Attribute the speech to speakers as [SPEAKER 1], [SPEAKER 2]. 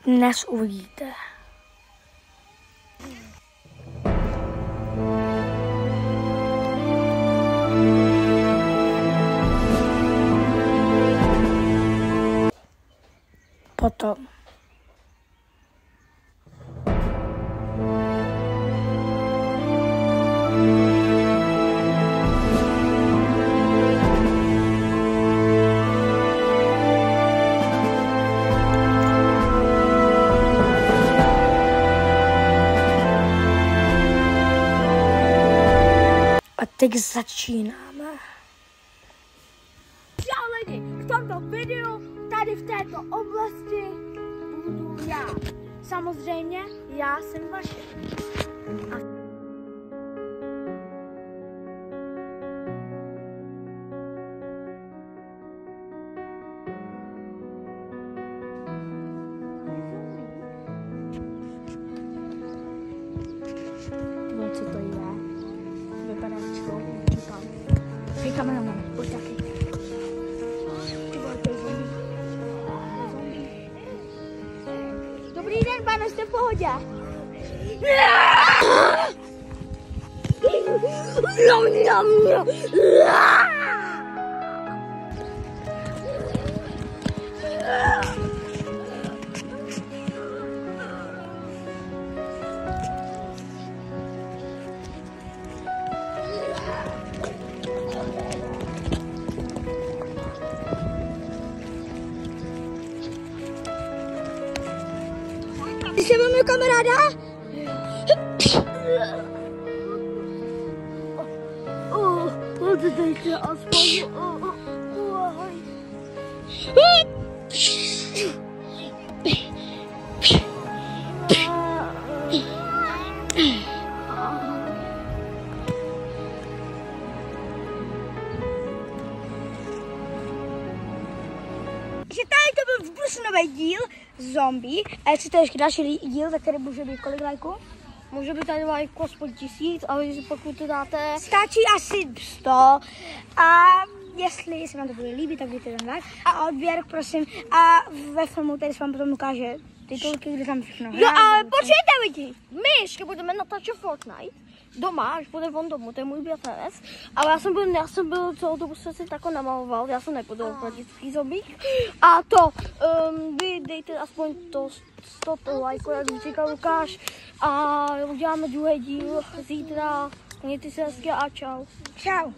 [SPEAKER 1] Dnes uvidíte. Potom. A teď začínáme.
[SPEAKER 2] Čau lidi, v tomto videu tady v této oblasti budu já. Samozřejmě já jsem vaše.
[SPEAKER 1] Co to je? Vypadá člo. Hej, kameraman, pojď taky.
[SPEAKER 2] Dobrý den, pane, jste v pohodě? Ty se velmi kamaráda? Dejte aspoň. Takže tady to byl vzbrušenový díl zombie. A jestli to je ještě další díl, tak tady může být kolik lajků?
[SPEAKER 1] Může být tady lajku aspoň 1000, ale pokud to dáte...
[SPEAKER 2] Stačí asi 100. A jestli se vám to bude líbit, tak dejte ten like. A odběr, prosím. A ve filmu tady se vám potom ukáže titulky, kde tam všechno hrá.
[SPEAKER 1] No ale počkejte lidi, my ještě budeme natáčet Fortnite doma, až bude on domů, to je můj bratranec. Ale já jsem byl celou dobu se si takhle namaloval, já jsem nepodal kladický zombík. A to, vy dejte aspoň to 100 lajků, jak říkal Lukáš. A uděláme druhý díl zítra. Mějte se hezky a čau.
[SPEAKER 2] Čau.